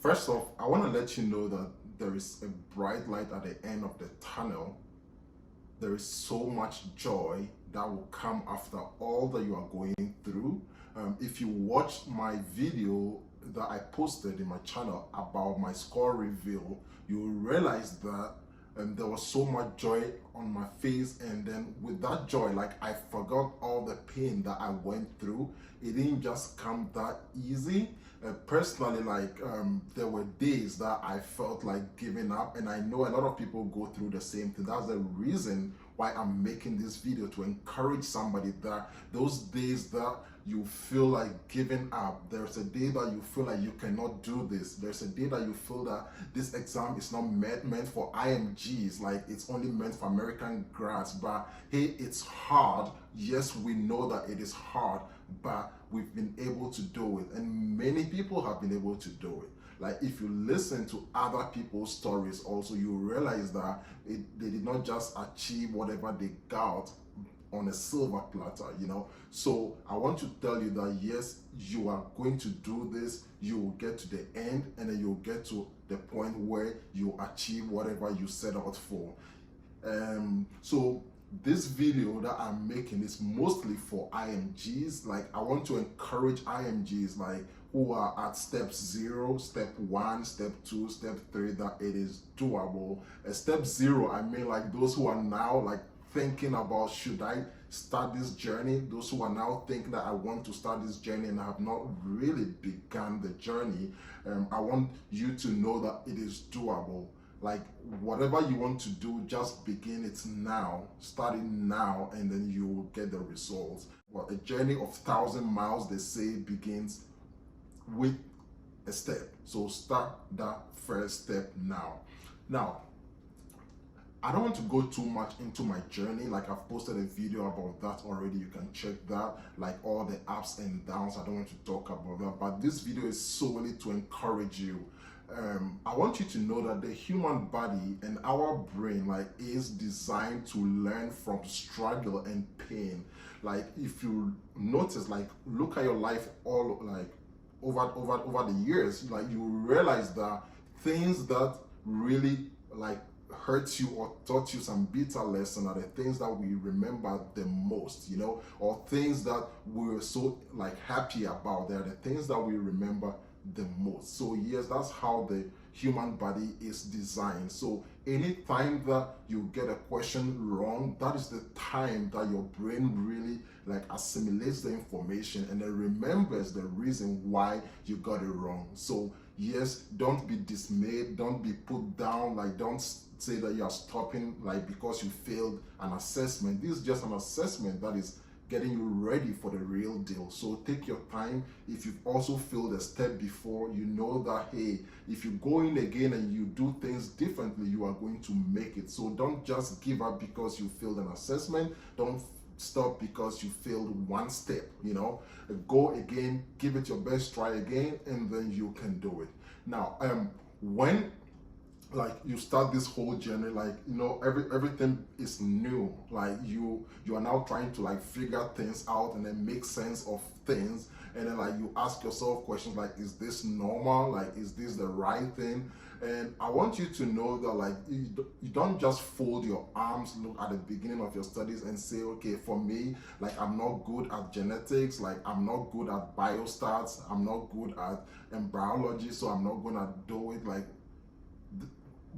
First off, I want to let you know that there is a bright light at the end of the tunnel. There is so much joy that will come after all that you are going through. If you watched my video that I posted in my channel about my score reveal, you will realize that there was so much joy on my face, and then with that joy, like, I forgot all the pain that I went through. It didn't just come that easy. Personally, like, there were days that I felt like giving up, and I know a lot of people go through the same thing. That's the reason why I'm making this video, to encourage somebody that those days that you feel like giving up, there's a day that you feel like you cannot do this, there's a day that you feel that this exam is not meant for IMGs, like it's only meant for American grads, but hey, it's hard. Yes, we know that it is hard, but we've been able to do it, and many people have been able to do it. Like, if you listen to other people's stories also, you realize that they did not just achieve whatever they got on a silver platter, you know. So I want to tell you that yes, you are going to do this, you will get to the end, and then you'll get to the point where you achieve whatever you set out for. So this video that I'm making is mostly for IMGs. Like, I want to encourage IMGs, like, who are at step 0, step 1, step 2, step 3, that it is doable. Step 0, I mean, like, those who are now like thinking about, should I start this journey? Those who are now thinking that I want to start this journey and have not really begun the journey. I want you to know that it is doable. Like, whatever you want to do, just begin it now, start it now, and then you will get the results. Well, a journey of 1,000 miles, they say, begins with a step. So start that first step now. Now, I don't want to go too much into my journey. Like, I've posted a video about that already. You can check that, like all the ups and downs. I don't want to talk about that, but this video is solely to encourage you. I want you to know that the human body and our brain, like, is designed to learn from struggle and pain. Like, if you notice, like, look at your life all, like, over the years, like, you realize that things that really, like, hurt you or taught you some bitter lesson are the things that we remember the most, you know, or things that we were so, like, happy about. They're the things that we remember the most. So yes, that's how the human body is designed. So anytime that you get a question wrong, that is the time that your brain really, like, assimilates the information and then remembers the reason why you got it wrong. So yes, don't be dismayed, don't be put down, like, don't say that you are stopping, like, because you failed an assessment. This is just an assessment that is getting you ready for the real deal. So take your time. If you've also failed a step before, you know that, hey, if you go in again and you do things differently, you are going to make it. So don't just give up because you failed an assessment. Don't stop because you failed one step, you know. Go again, give it your best, try again, and then you can do it. Now, when, like, you start this whole journey, like, you know, everything is new. Like, you are now trying to, like, figure things out and then make sense of things, and then, like, you ask yourself questions like, is this normal? Like, is this the right thing? And I want you to know that, like, you don't just fold your arms, look at the beginning of your studies and say, okay, for me, like, I'm not good at genetics, like, I'm not good at biostats, I'm not good at biology, so I'm not gonna do it. Like,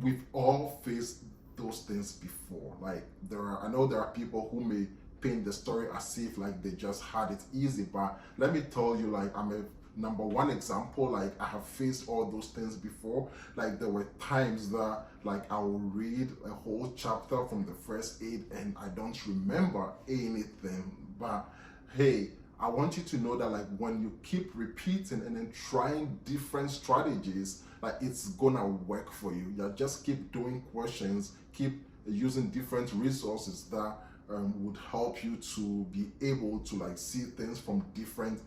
we've all faced those things before. Like, I know there are people who may paint the story as if, like, they just had it easy, but let me tell you, like, I'm a number one example. Like, I have faced all those things before. Like, there were times that, like, I will read a whole chapter from the first 8 and I don't remember anything. But hey, I want you to know that, like, when you keep repeating and then trying different strategies, like, it's gonna work for you. You just keep doing questions, keep using different resources that would help you to be able to, like, see things from different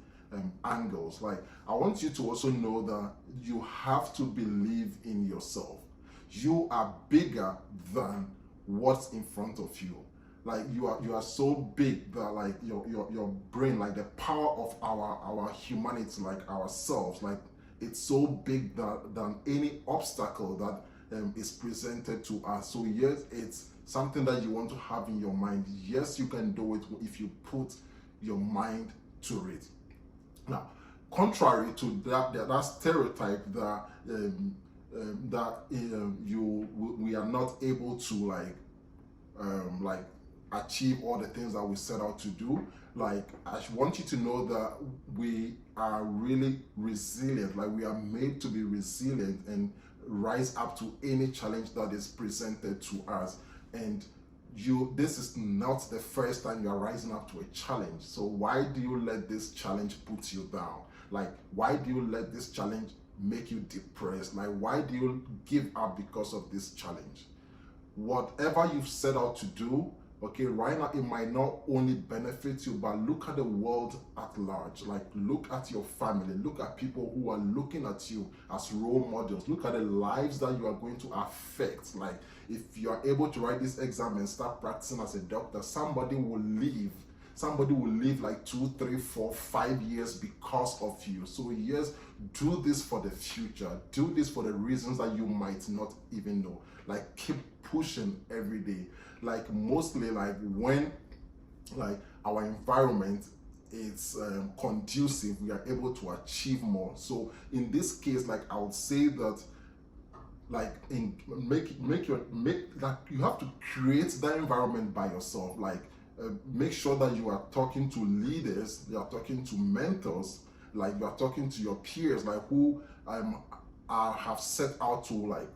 angles. Like, I want you to also know that you have to believe in yourself. You are bigger than what's in front of you. Like, you are so big that, like, your brain, like, the power of our humanity, like, ourselves, like, it's so big than any obstacle that is presented to us. So yes, it's something that you want to have in your mind. Yes, you can do it if you put your mind to it. Now, contrary to that stereotype that we are not able to like achieve all the things that we set out to do. Like, I want you to know that we are really resilient. Like, we are made to be resilient and rise up to any challenge that is presented to us. And this is not the first time you are rising up to a challenge. So why do you let this challenge put you down? Like, why do you let this challenge make you depressed? Like, why do you give up because of this challenge? Whatever you've set out to do, okay, right now it might not only benefit you, but look at the world at large. Like, look at your family, look at people who are looking at you as role models, look at the lives that you are going to affect. Like, if you are able to write this exam and start practicing as a doctor, somebody will live like 2, 3, 4, 5 years because of you. So yes, do this for the future. Do this for the reasons that you might not even know. Like, keep pushing every day. Like, mostly like when like our environment is conducive, we are able to achieve more. So in this case, like, I would say that like make like you have to create that environment by yourself. Like, make sure that you are talking to leaders, you are talking to mentors, like you are talking to your peers, like who have set out to like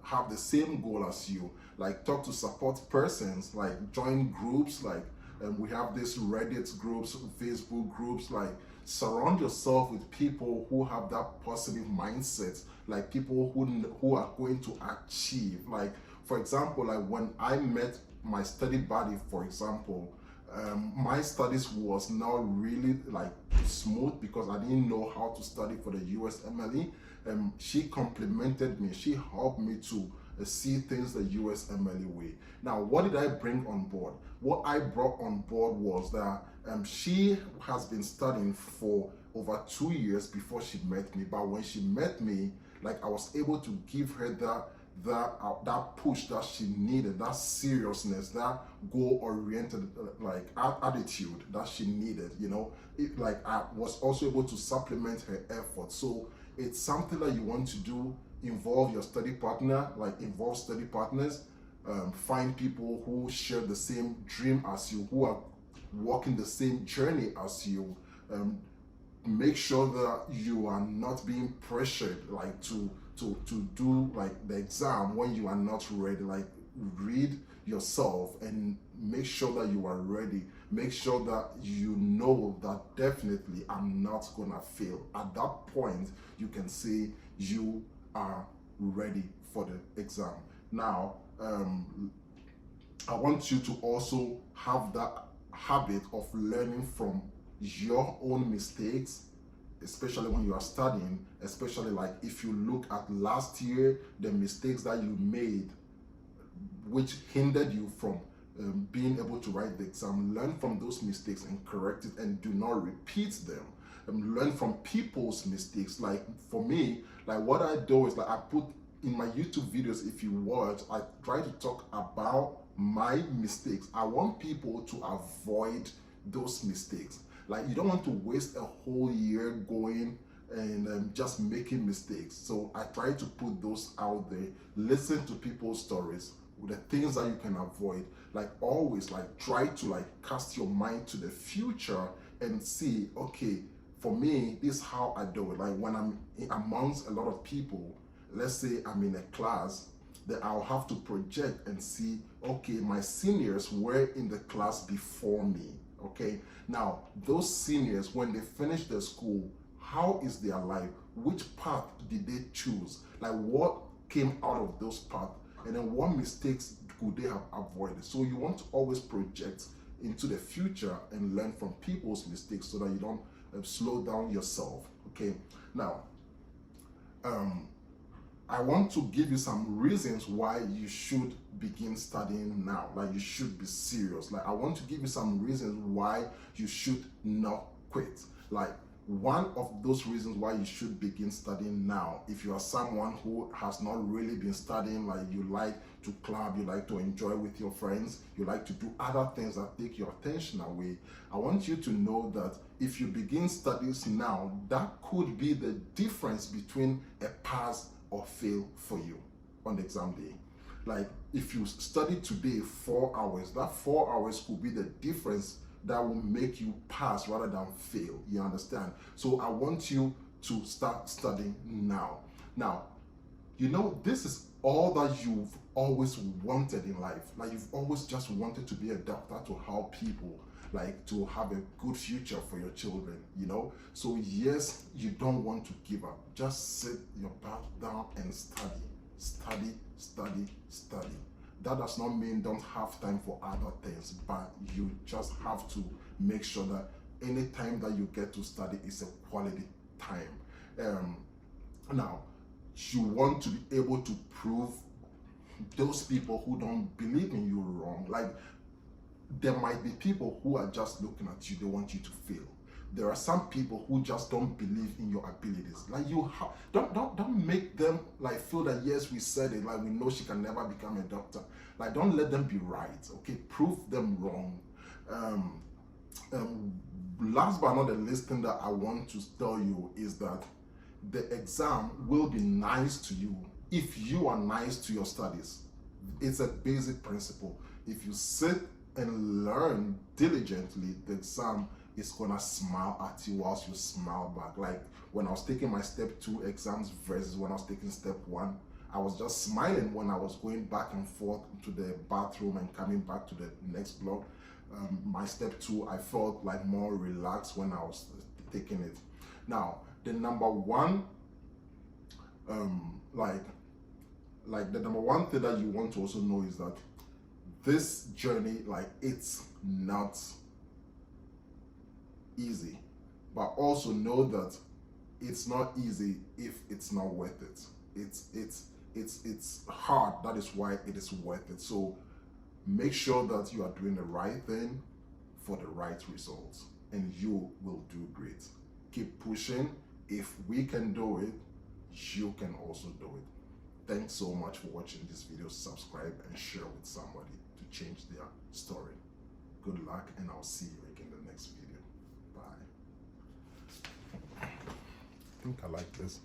have the same goal as you. Like, talk to support persons, like join groups, like we have this Reddit groups, Facebook groups. Like, surround yourself with people who have that positive mindset, like people who are going to achieve. Like, for example, like when I met my study buddy, for example, my studies was not really like smooth because I didn't know how to study for the USMLE. She complimented me, she helped me to see things the USMLE way. Now, what did I bring on board? What I brought on board was that she has been studying for over 2 years before she met me. But when she met me, like, I was able to give her that push that she needed, that seriousness, that goal-oriented like attitude that she needed. You know, like, I was also able to supplement her effort. So it's something that you want to do. Involve your study partner, like involve study partners. Find people who share the same dream as you, who are walking the same journey as you. Make sure that you are not being pressured, like to do like the exam when you are not ready. Like, read yourself and make sure that you are ready. Make sure that you know that definitely I'm not gonna fail. At that point, you can say you are ready for the exam. Now, I want you to also have that habit of learning from your own mistakes, especially when you are studying. Especially like if you look at last year, the mistakes that you made which hindered you from being able to write the exam, learn from those mistakes and correct it, and do not repeat them. Learn from people's mistakes. Like, for me, like what I do is like I put in my YouTube videos, if you watch, I try to talk about my mistakes. I want people to avoid those mistakes. Like, you don't want to waste a whole year going and just making mistakes. So I try to put those out there. Listen to people's stories, the things that you can avoid. Like, always like try to like cast your mind to the future and see, okay, for me, this is how I do it. Like, when I'm amongst a lot of people, let's say I'm in a class, then I'll have to project and see, okay, my seniors were in the class before me. Okay, now those seniors, when they finish their school, how is their life? Which path did they choose? Like, what came out of those paths? And then what mistakes could they have avoided? So you want to always project into the future and learn from people's mistakes so that you don't slow down yourself. Okay, now I want to give you some reasons why you should begin studying now. Like, you should be serious. Like, I want to give you some reasons why you should not quit. Like, one of those reasons why you should begin studying now, if you are someone who has not really been studying, like you like to club, you like to enjoy with your friends, you like to do other things that take your attention away, I want you to know that if you begin studies now, that could be the difference between a pass or fail for you on the exam day. Like if you study today 4 hours, that 4 hours could be the difference that will make you pass rather than fail. You understand? So I want you to start studying now. Now, you know, this is all that you've always wanted in life. Like you've always just wanted to be a doctor to help people, like to have a good future for your children, you know? So yes, you don't want to give up. Just sit your butt down and study. Study, study, study. That does not mean don't have time for other things, but you just have to make sure that any time that you get to study is a quality time. Now, you want to be able to prove those people who don't believe in you wrong. Like, there might be people who are just looking at you, they want you to fail. There are some people who just don't believe in your abilities. Like don't make them like feel that yes, we said it, like we know she can never become a doctor. Like don't let them be right. Okay, prove them wrong. Last but not the least thing that I want to tell you is that the exam will be nice to you if you are nice to your studies. It's a basic principle. If you sit and learn diligently, the exam is gonna smile at you whilst you smile back. Like when I was taking my step 2 exams versus when I was taking step 1, I was just smiling when I was going back and forth to the bathroom and coming back to the next block. My step 2, I felt like more relaxed when I was taking it. Now, the number one, the number one thing that you want to also know is that this journey, like it's not easy, but also know that it's not easy if it's not worth it. It's hard. That is why it is worth it. So make sure that you are doing the right thing for the right results, and you will do great. Keep pushing. If we can do it, you can also do it. Thanks so much for watching this video. Subscribe and share with somebody to change their story. Good luck, and I'll see you again in the next video. Bye. I think I like this.